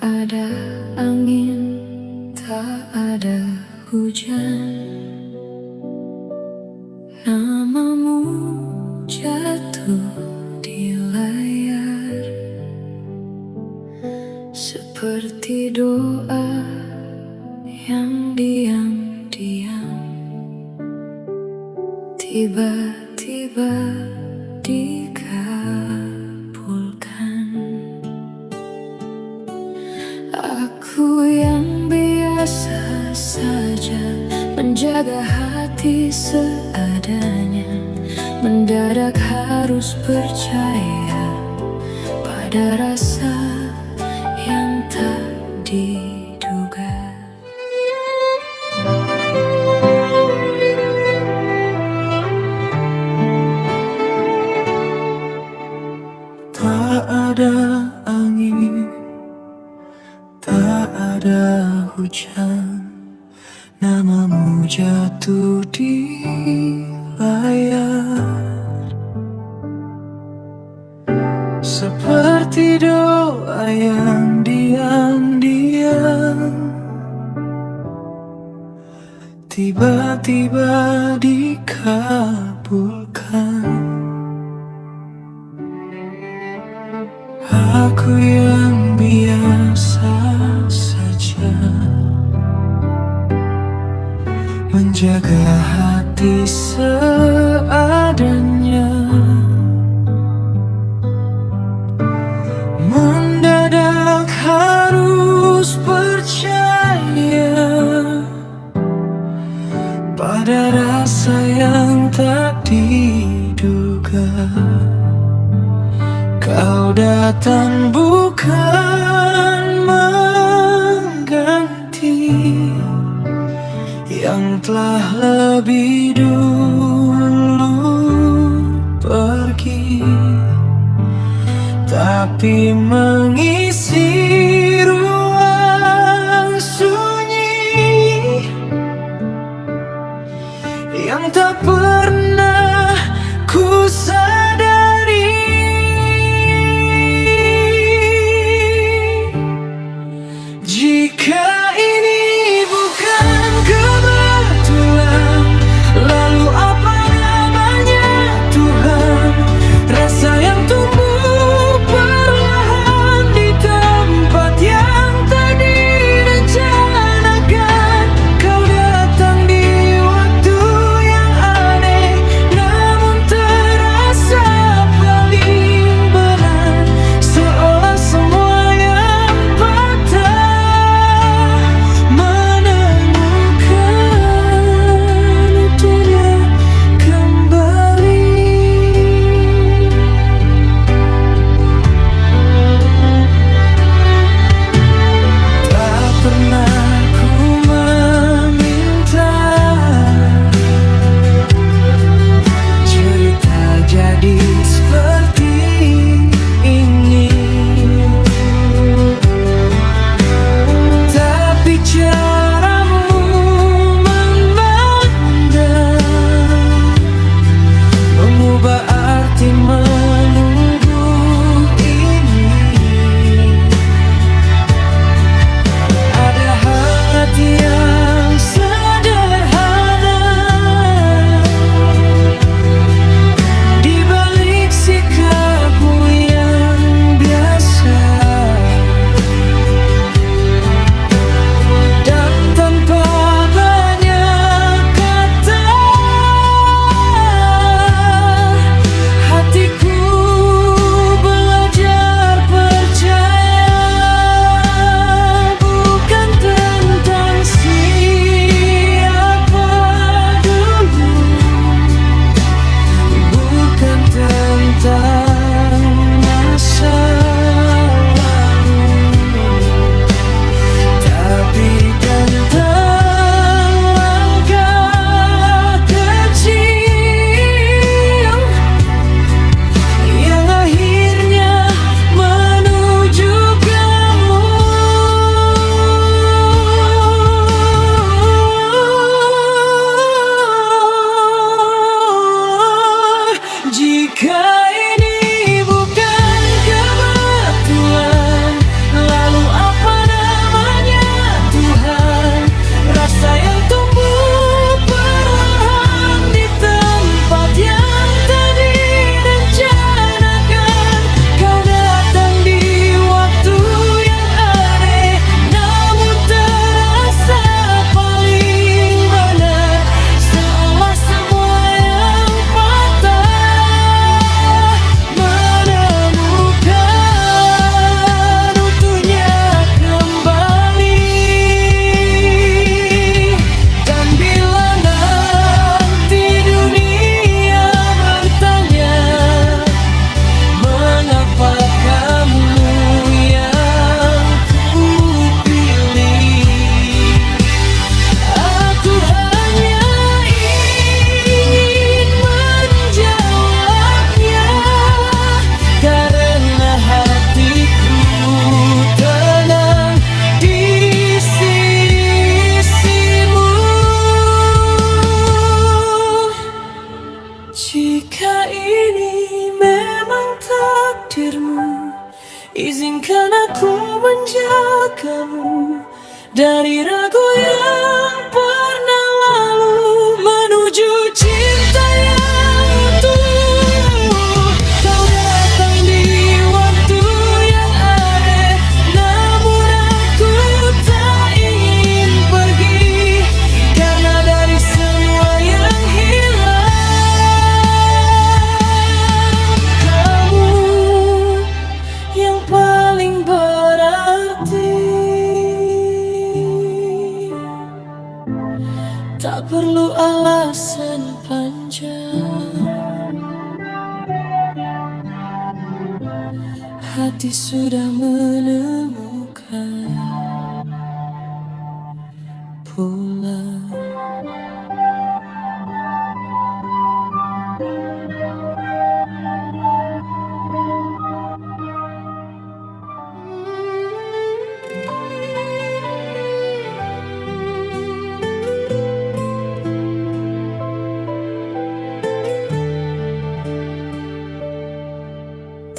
ada angin, tak ada hujan. Namamu jatuh di layar, seperti doa yang diam-diam tiba-tiba dikabulkan. Aku yang biasa saja menjaga hati seadanya, mendadak harus percaya pada rasa yang tak diduga. Tak ada angin, tak ada hujan, namamu jatuh di layar, seperti doa yang diam-diam tiba-tiba dikabulkan. Aku yang biasa saja menjaga hati seadanya, mendadak harus percaya pada rasa yang tak diduga. Kau datang bukan mengganti yang telah lebih dulu pergi, tapi mengisi ruang sunyi yang tak pernah ku sadari. Jika ini bukan kebetulan, lalu apa namanya Tuhan? Rasa yang tumbuh perlahan di tempat yang tak direncanakan. Kau datang di waktu yang aneh, Izinkan aku menjagamu dari ragu yang pernah lalu, menuju cinta yang utuh. Kau datang di waktu yang aneh, namun aku tak ingin pergi, karena dari semua yang hilang, kamu yang paling berarti. Tak perlu alasan panjang, hati sudah menemukan pulang.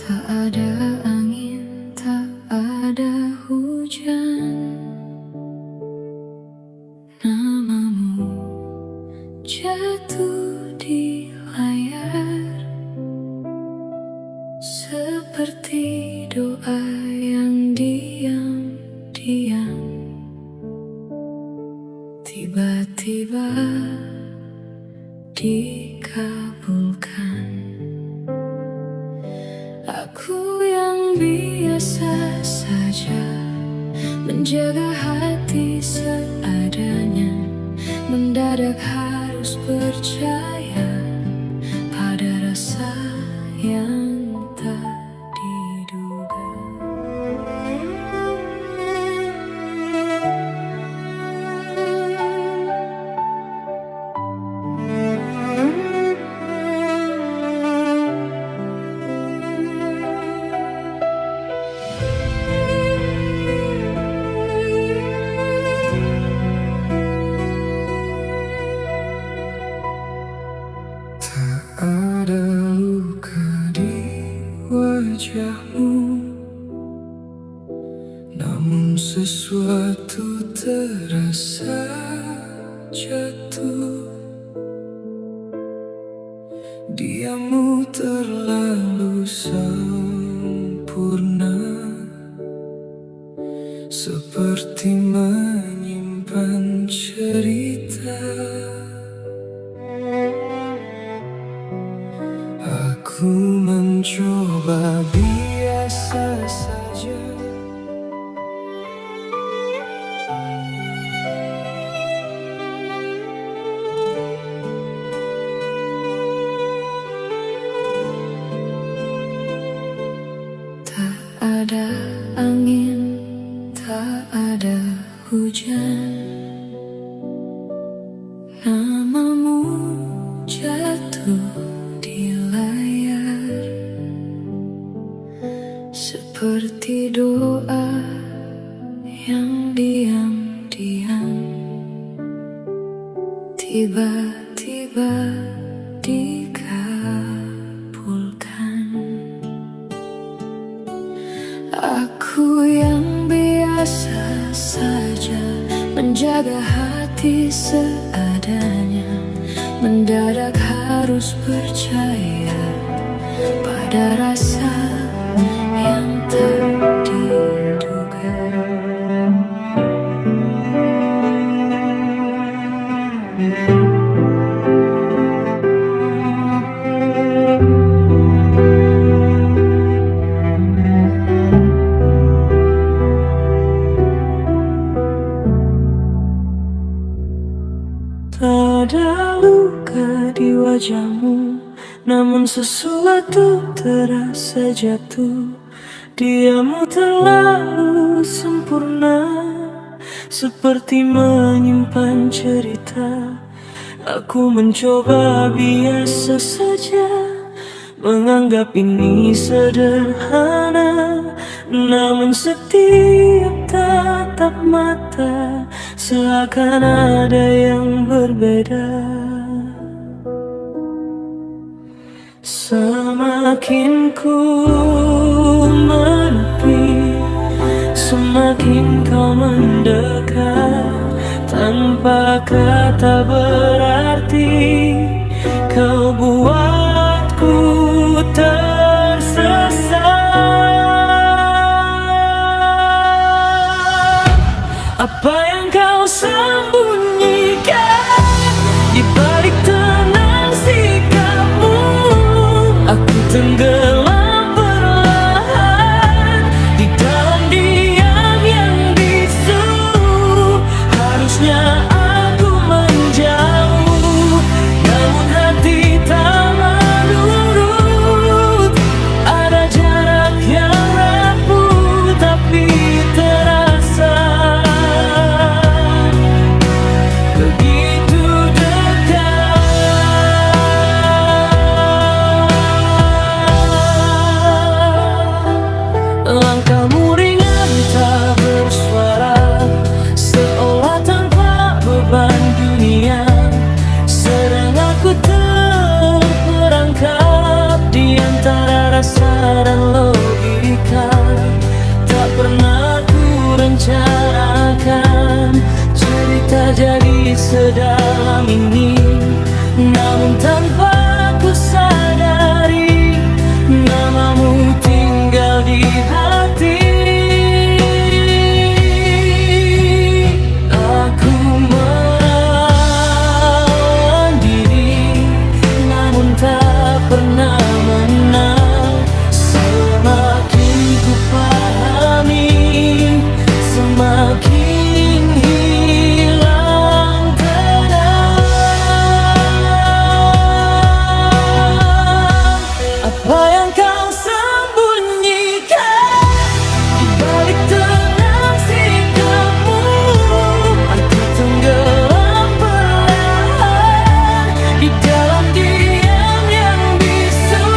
Tak ada angin, tak ada hujan, namamu jatuh di layar, seperti doa yang diam-diam tiba-tiba dikabulkan. Aku yang biasa saja menjaga hati seadanya, mendadak harus percaya pada rasa yang tak diduga. Ada luka di wajahmu, namun sesuatu terasa jatuh. Diammu terlalu sempurna, seperti menyimpan cerita. Aku mencoba biasa saja, Tak ada angin, tak ada hujan, namamu jatuh di layar, seperti doa yang diam-diam tiba-tiba dikabulkan. Aku yang biasa saja menjaga hati seadanya, mendadak harus percaya pada rasa yang tak diduga. tak ada luka di wajahmu, namun sesuatu terasa jatuh. Diammu terlalu sempurna, seperti menyimpan cerita. Aku mencoba biasa saja, menganggap ini sederhana, namun setiap tatap mata seakan ada yang berbeda. Semakin ku menepi, kata berarti, kau buatku tersesat. Apa yang kau sembunyikan di balik tenang sikapmu? Aku tenggelam perlahan di dalam diam yang bisu. Harusnya aku menjauh, namun hati tak menurut. Ada jarak yang rapuh tapi terasa begitu dekat. Langkahmu ringan tak bersuara, seolah tanpa beban dunia. Sedang aku terperangkap di antara rasa dan logika. Tak pernah ku rencanakan cerita jadi sedalam ini, namun tanpa ku sadari namamu tinggal di hati. Aku melawan diri, namun tak pernah menang. Semakin ku pahami, semakin hilang tenang. Apa yang kau sembunyikan di balik tenang sikapmu? Aku tenggelam perlahan di dalam diam yang bisu.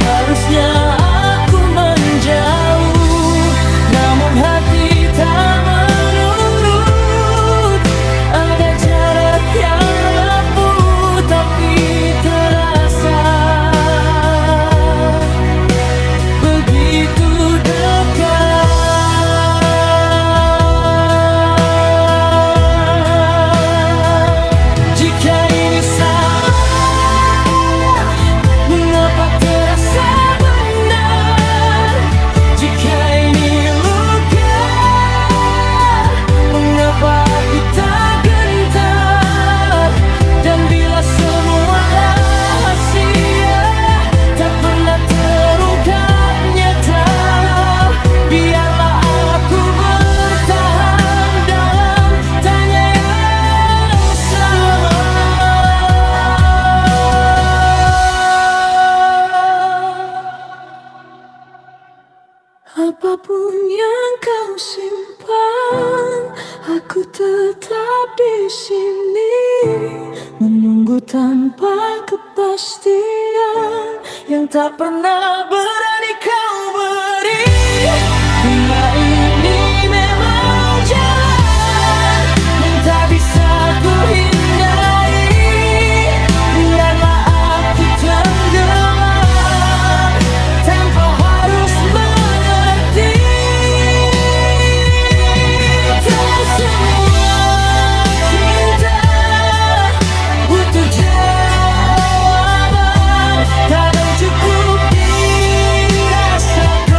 Harusnya aku menjauh, namun hati tak menurut. Ada jarak yang rapuh tapi terasa begitu dekat. Jika ini salah, mengapa terasa benar? Jika ini luka, mengapa aku tak gentar? Dan bila semua rahasia tak pernah terungkap nyata, biarlah aku bertahan dalam tanya yang sama. Apapun yang kau simpan, aku tetap di sini menunggu tanpa kepastian yang tak pernah berani kau beri. Dunia ini memang jalan yang tak bisa ku hindari. Biarlah aku tenggelam tanpa harus mengerti. Tak semua cinta butuh jawaban, kadang cukup dirasakan.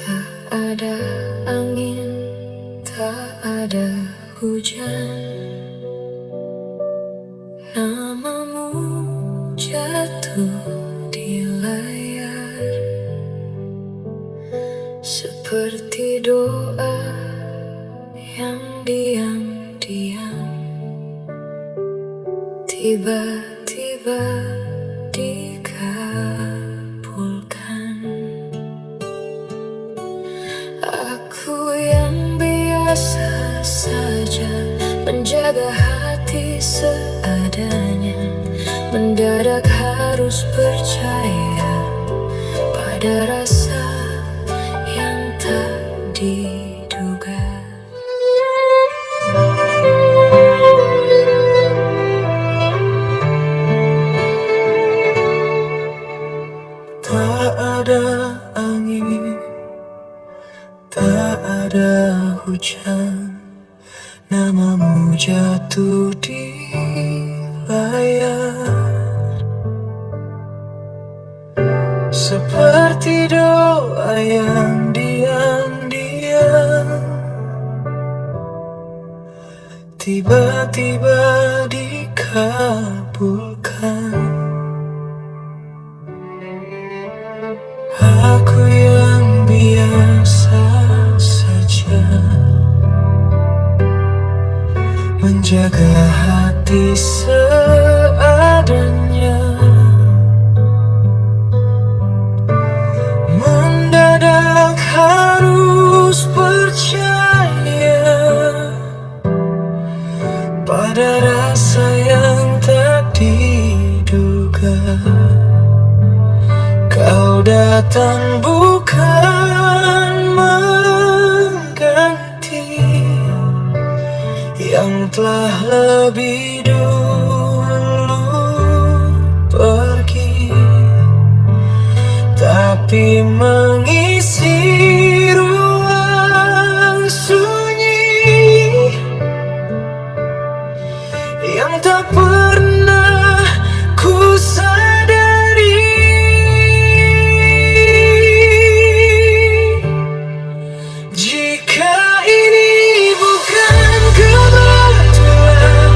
Tak ada angin, tak ada hujan, namamu jatuh di layar seperti doa yang diam-diam tiba-tiba dikabulkan. Aku yang biasa saja menjaga hati seadanya, mendadak harus percaya pada rasa yang tak diduga. Tak ada angin, tak ada hujan, namamu jatuh di layar, seperti doa yang diam-diam tiba-tiba dikabulkan. Aku yang biasa saja menjaga hati seadanya, mendadak harus percaya pada rasa yang tak diduga. Kau datang bukan mengganti yang telah lebih dulu pergi, tapi mengisi ruang sunyi yang tak pernah ku sadari. Jika ini bukan kebetulan,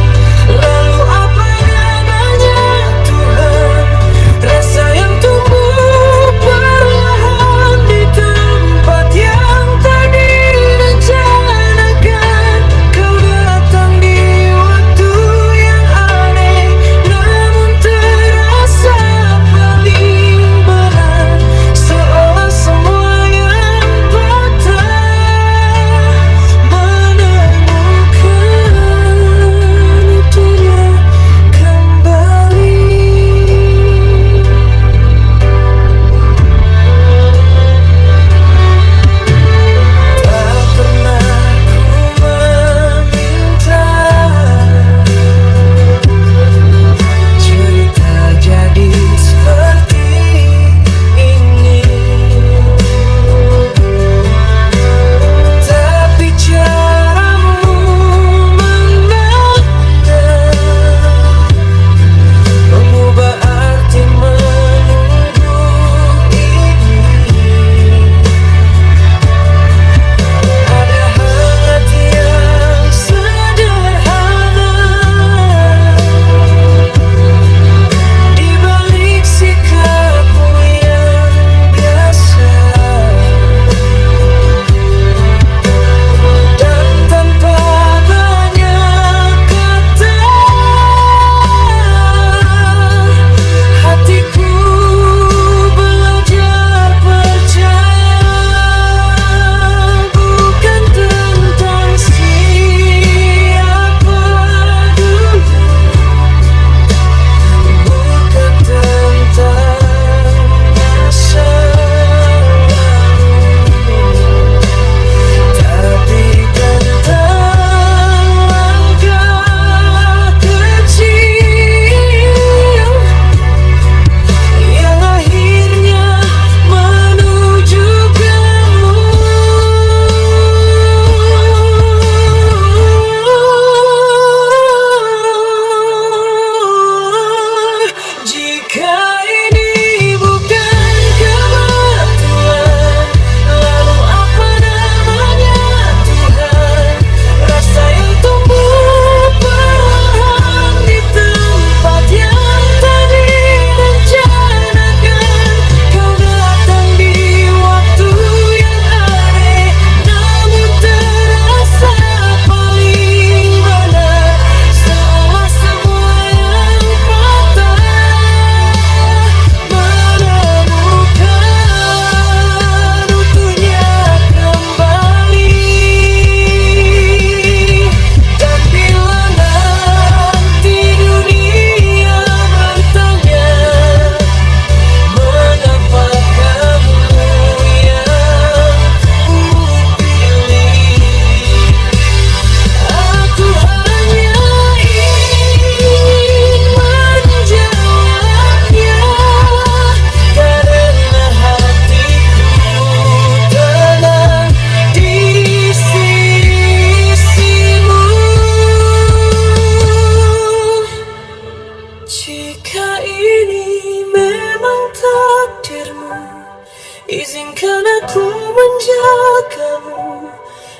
menjagamu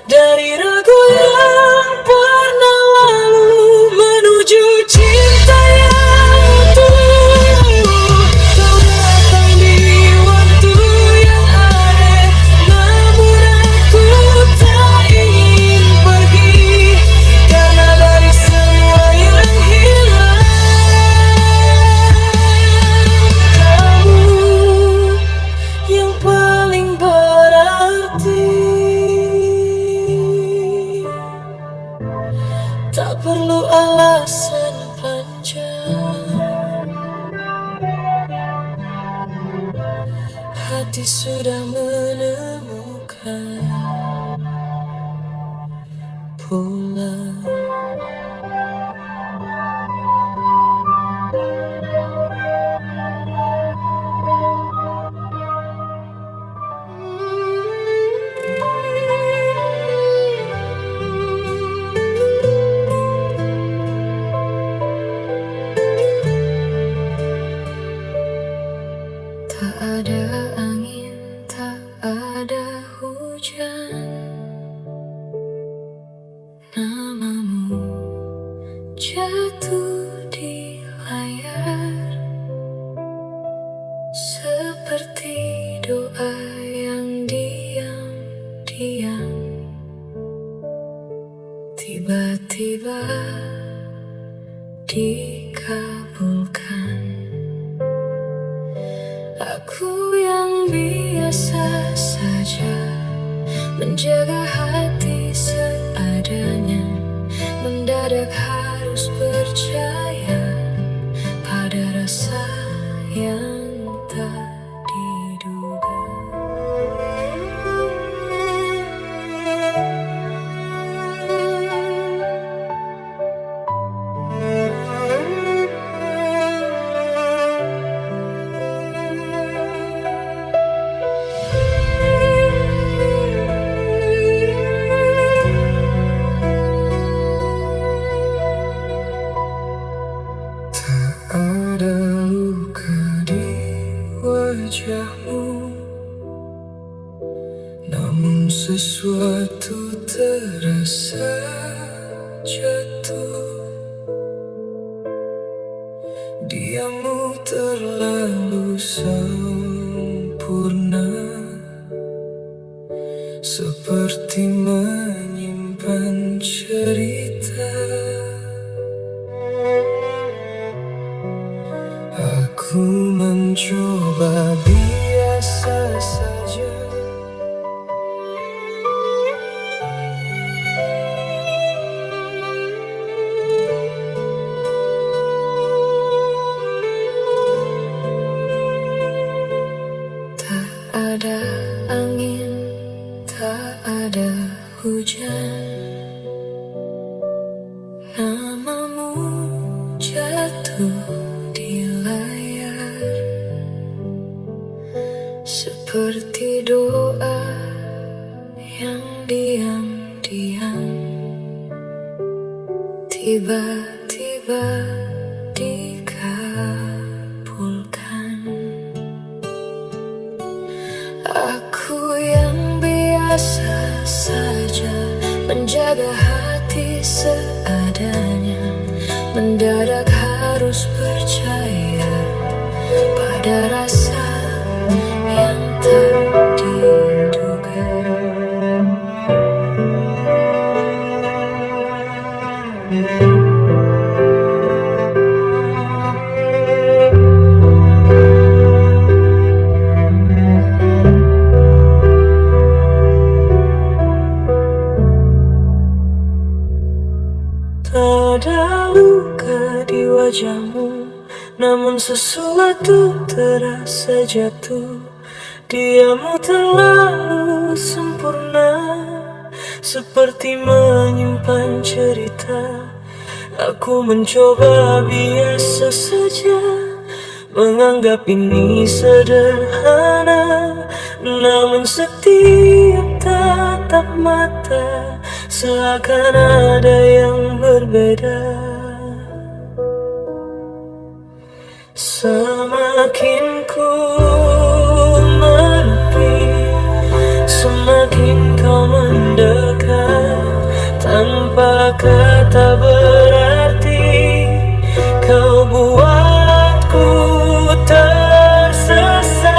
dari ragu yang pernah lalu menuju cinta yang utuh. Kau datang di waktu yang aneh, namun aku tak ingin pergi, karena dari semua yang hilang, kamu yang paling berarti. Tak perlu alasan panjang, hati sudah menemukan pulang. Tak ada angin, tak ada hujan, namamu jatuh di layar seperti doa yang diam-diam tiba-tiba dikabulkan. Aku yang biasa saja menjaga hati seadanya, mendadak harus percaya pada rasa yang tak diduga. Ada luka di wajahmu, namun sesuatu terasa jatuh. Diammu terlalu sempurna, seperti menyimpan cerita. Aku mencoba biasa saja, Tak ada angin, tak ada hujan, namamu jatuh di layar seperti doa yang diam-diam tiba-tiba dikabulkan. Aku yang biasa saja menjaga hati seadanya, mendadak harus percaya pada rasa yang tak diduga. tak ada luka di wajahmu, namun sesuatu terasa jatuh. Diammu terlalu sempurna, seperti menyimpan cerita. Aku mencoba biasa saja, menganggap ini sederhana, namun setiap tatap mata seakan ada yang berbeda. Semakin ku menepi, semakin tanpa kata berarti. Kau buatku tersesat.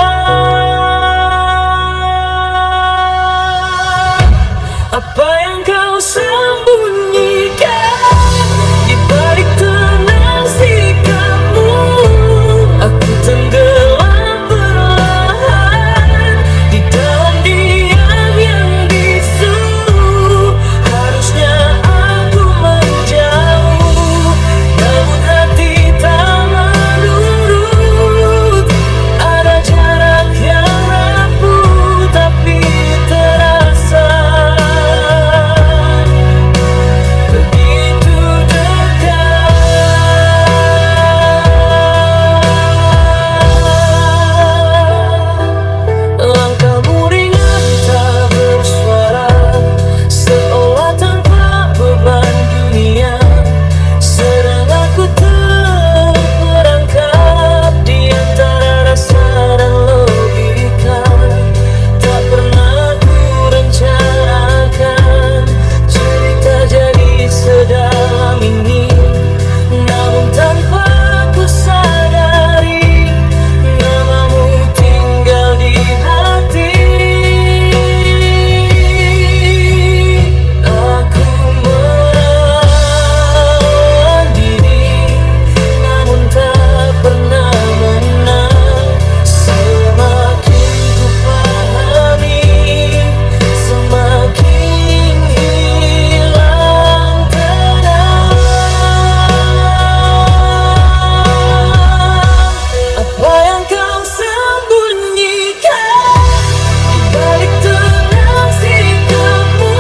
Apa yang kau sembunyikan di balik tenang sikapmu? Aku tenggelam perlahan di dalam diam yang bisu. Harusnya aku menjauh, namun hati tak menurut. Ada jarak yang rapuh tapi terasa begitu dekat. Langkahmu ringan tak bersuara, seolah tanpa beban dunia. Sedang aku terperangkap di antara rasa dan logika. Tak pernah ku rencanakan cerita jadi sedalam ini, namun tanpa ku sadari namamu tinggal di hati. Aku melawan diri, namun tak pernah menang. Semakin ku pahami, semakin hilang tenang. Apa yang kau sembunyikan di balik tenang sikapmu?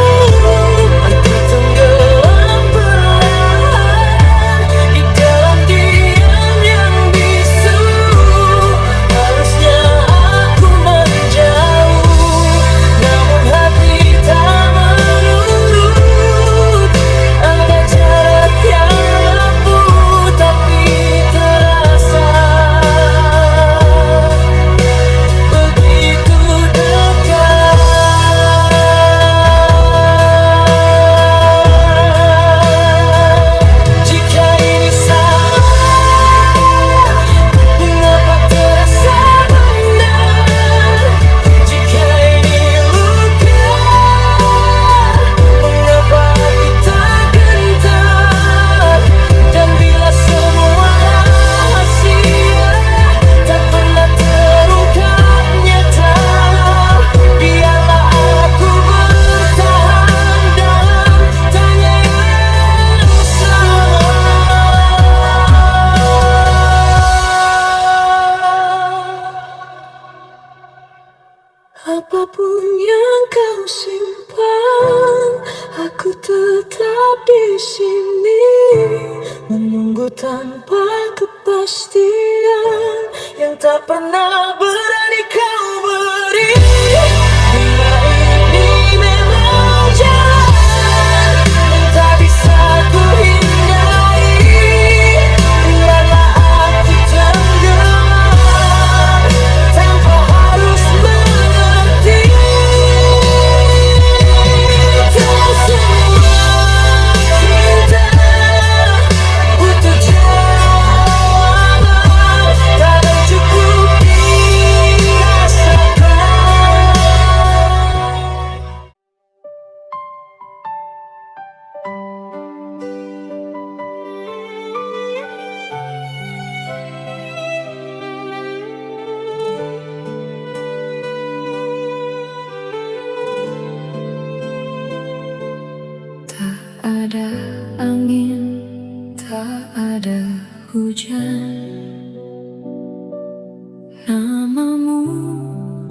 Aku tenggelam perlahan di dalam diam yang bisu. Harusnya aku menjauh, namun hati tak menurut. Ada jarak yang rapuh tapi terasa begitu dekat. Jika ini salah, mengapa terasa benar? Jika ini luka, mengapa kita gentar? Dan bila semua rahasia tak pernah terungkap nyata, biarlah aku bertahan dalam tanya yang sama. Apapun yang kau simpan, aku tetap di sini menunggu tanpa kepastian yang tak pernah berani kau beri. Bila ini memang jalan yang tak bisa ku hindari, biarlah aku tenggelam tanpa harus mengerti. Tak semua cinta butuh jawaban, kadang cukup dirasakan. Tak ada angin, tak ada hujan, namamu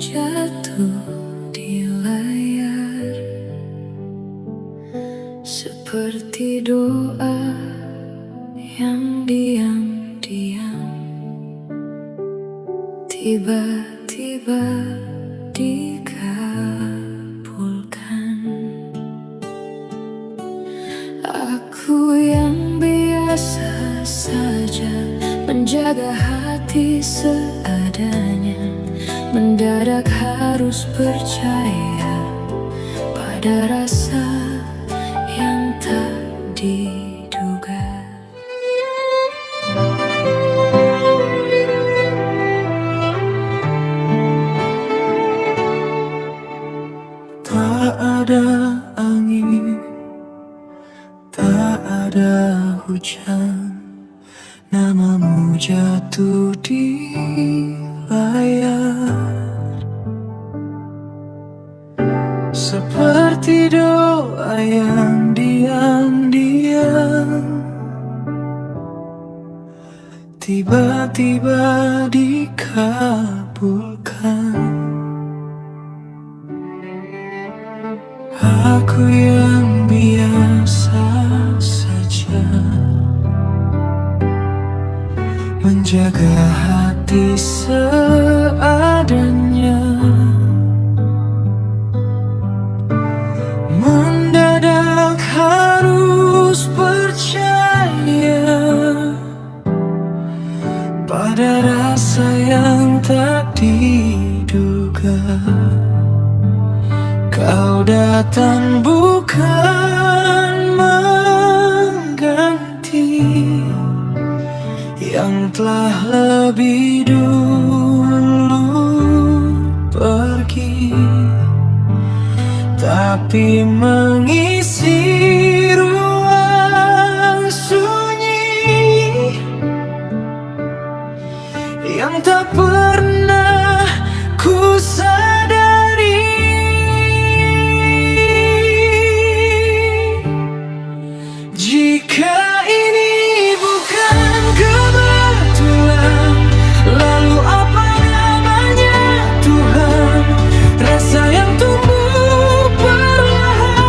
jatuh di layar seperti doa yang diam-diam tiba-tiba dikabulkan. Aku yang biasa saja menjaga hati seadanya, mendadak harus percaya pada rasa yang tak diduga. Tak ada angin, tak ada hujan, namamu jatuh di layar. Seperti doa yang diam-diam tiba-tiba dikabulkan. Aku yang biasa saja menjaga hati seadanya, mendadak harus percaya pada rasa yang tak diduga. Kau datang bukan mengganti yang telah lebih dulu pergi, tapi mengisi ruang sunyi yang tak pernah ku sadari. Jika ini bukan kebetulan, lalu apa namanya Tuhan? Rasa yang tumbuh perlahan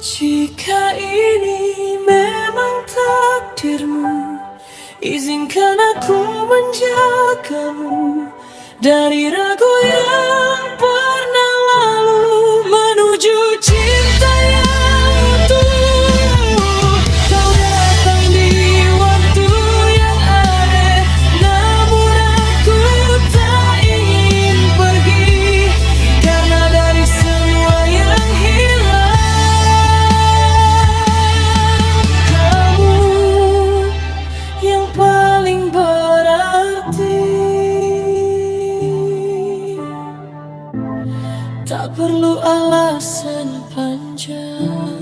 Jika ini memang takdirmu, izinkan aku menjagamu dari ragu yang pernah lalu menuju cinta yang utuh. Kau datang di waktu yang aneh, namun aku tak ingin pergi, karena dari semua yang hilang, kamu yang paling berarti. Tak perlu alasan panjang,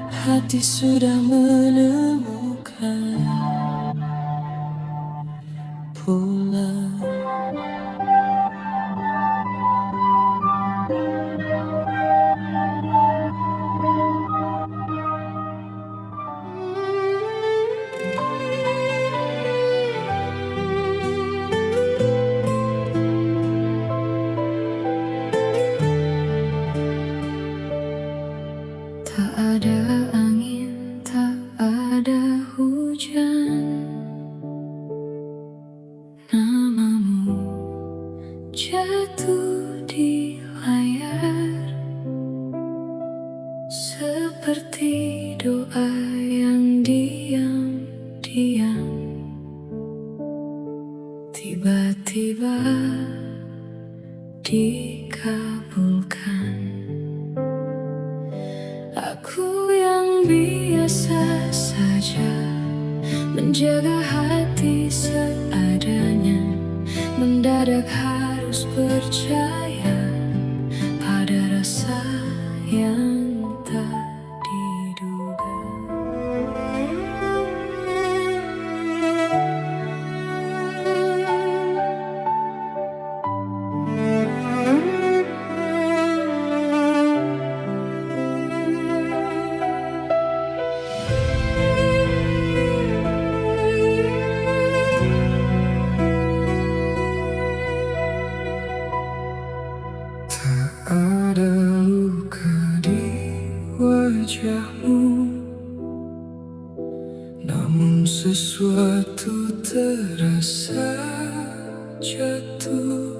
hati sudah menemukan pulang. Tak ada angin, tak ada hujan, namamu jatuh di layar seperti doa yang diam-diam tiba-tiba dikabulkan. Aku yang biasa saja menjaga hati seadanya, mendadak harus percaya pada rasa yang tak diduga. Ada luka di wajahmu, namun sesuatu terasa jatuh.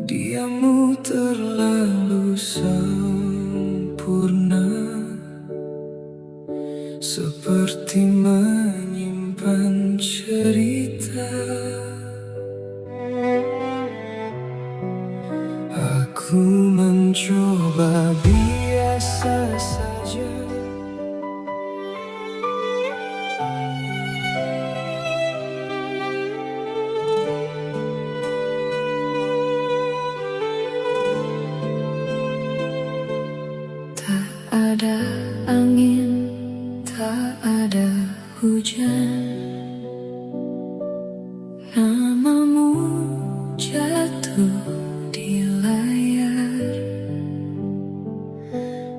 Diammu terlalu sempurna, seperti menyimpan cerita. Aku mencoba biasa saja, Tak ada angin, tak ada hujan, namamu jatuh di layar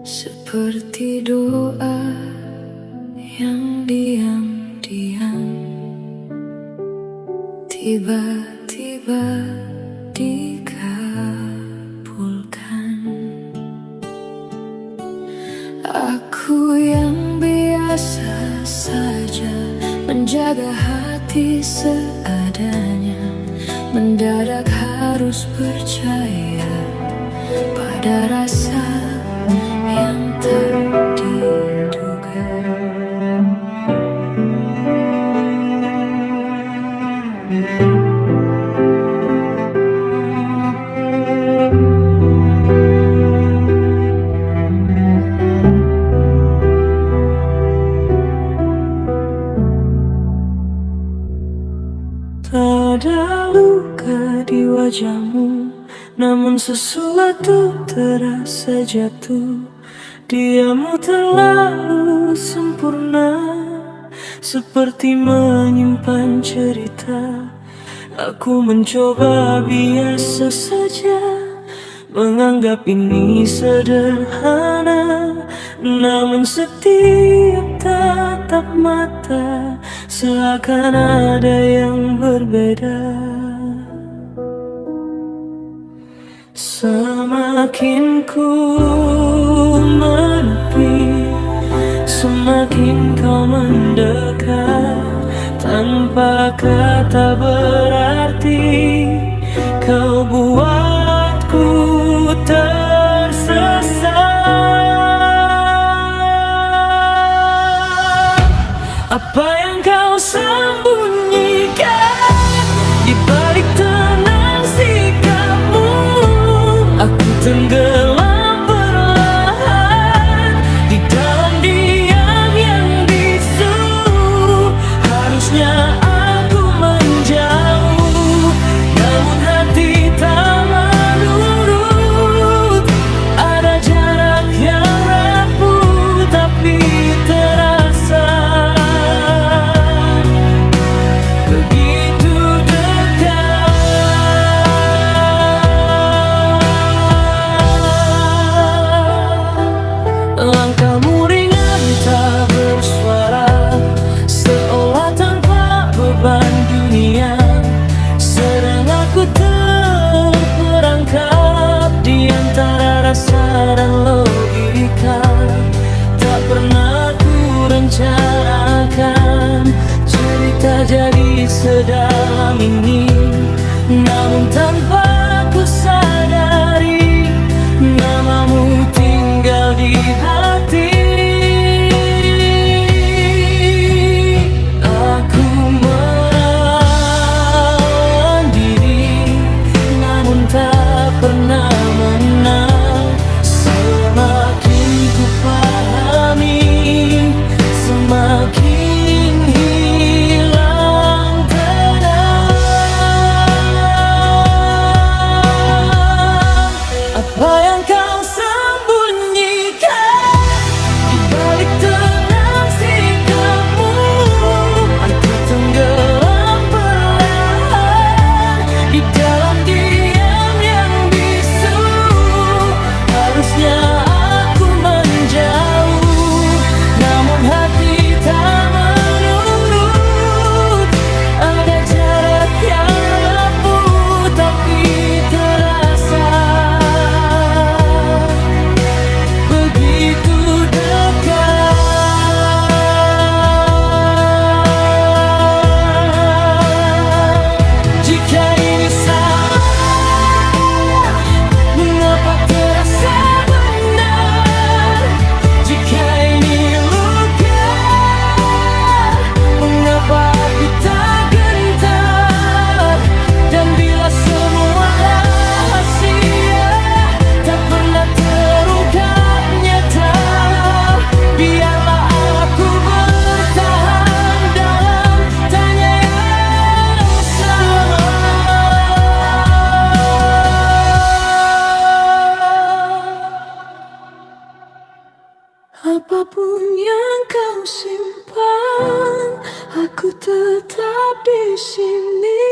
seperti doa yang diam-diam tiba-tiba dikabulkan. Aku yang biasa saja menjaga hati seadanya, mendadak harus percaya pada rasa yang tak diduga. tak ada luka di wajahmu, namun sesuatu terasa jatuh. Diammu terlalu sempurna, seperti menyimpan cerita. Aku mencoba biasa saja, menganggap ini sederhana, namun setiap tatap mata seakan ada yang berbeda. Semakin ku menepi, semakin kau mendekat. Tanpa kata berarti, kau buatku tersesat. Apa yang kau sembunyikan di balik tenang sikapmu? Aku tenggelam perlahan di dalam diam yang bisu. Harusnya aku menjauh, namun hati tak menurut. Ada jarak yang rapuh tapi terasa begitu dekat. Langkahmu ringan tak bersuara, seolah tanpa beban dunia. Sedang aku terperangkap di antara rasa dan logika. Tak pernah ku rencanakan cerita jadi sedalam ini, namun tanpa ku sadari namamu tinggal di hati. Aku menahan diri, namun tak pernah menang. Semakin ku pahami, semakin hilang tenang. Apa yang kau sembunyikan di balik tenang sikapmu? Aku tenggelam perlahan di dalam diam yang bisu. Harusnya aku menjauh, namun hati tak menurut. Ada jarak yang rapuh tapi terasa begitu dekat. Jika ini salah, mengapa terasa benar? Jika ini luka, mengapa aku tak gentar? Dan bila semua rahasia tak pernah terungkap nyata, biarlah aku bertahan dalam tanya yang sama. Apapun yang kau simpan, aku tetap di sini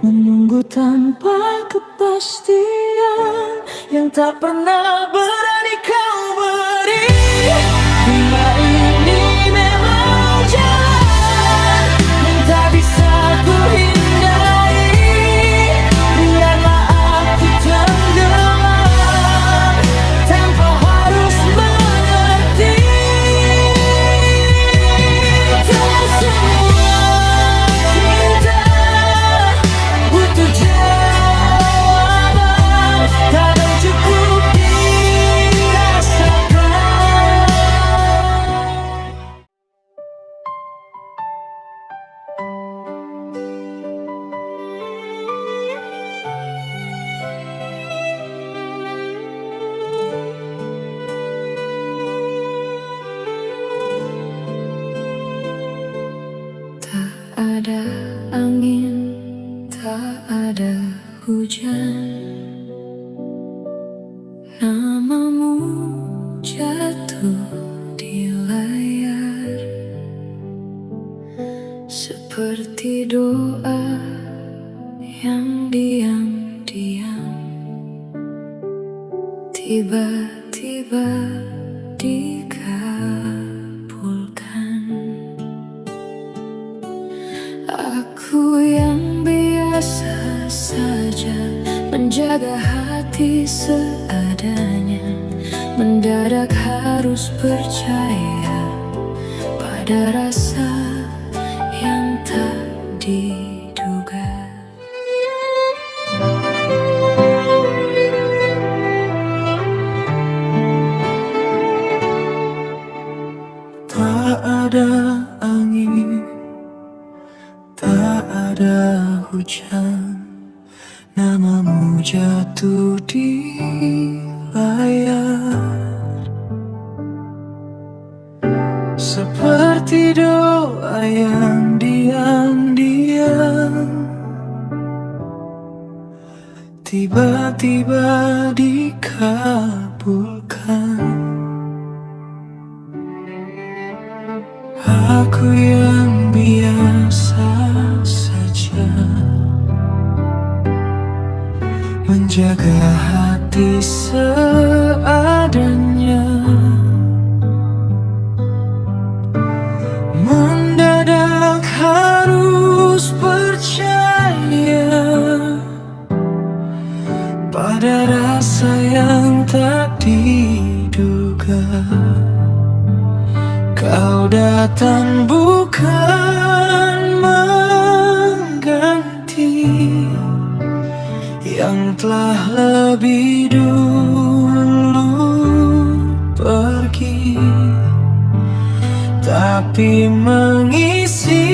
menunggu tanpa kepastian yang tak pernah berani kau beri. Bila ini memang jalan yang tak bisa ku hindari, biarlah aku tenggelam tanpa harus mengerti. Tak semua cinta butuh jawaban, kadang cukup dirasakan. Tak ada angin, tak ada hujan. Namamu jatuh di layar seperti doa yang diam-diam tiba-tiba dikabulkan. Aku yang biasa saja menjaga hati hati seadanya, mendadak harus percaya pada rasa yang tak diduga. Tak ada angin, tak ada hujan, namamu jatuh di layar. Seperti doa yang diam-diam tiba-tiba dikabulkan. Aku yang biasa saja menjaga hati seadanya, mendadak harus percaya pada rasa yang tak diduga. Kau datang bukan mengganti yang telah lebih dulu pergi, tapi mengisi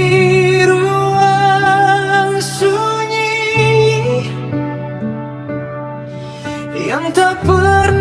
ruang sunyi yang tak pernah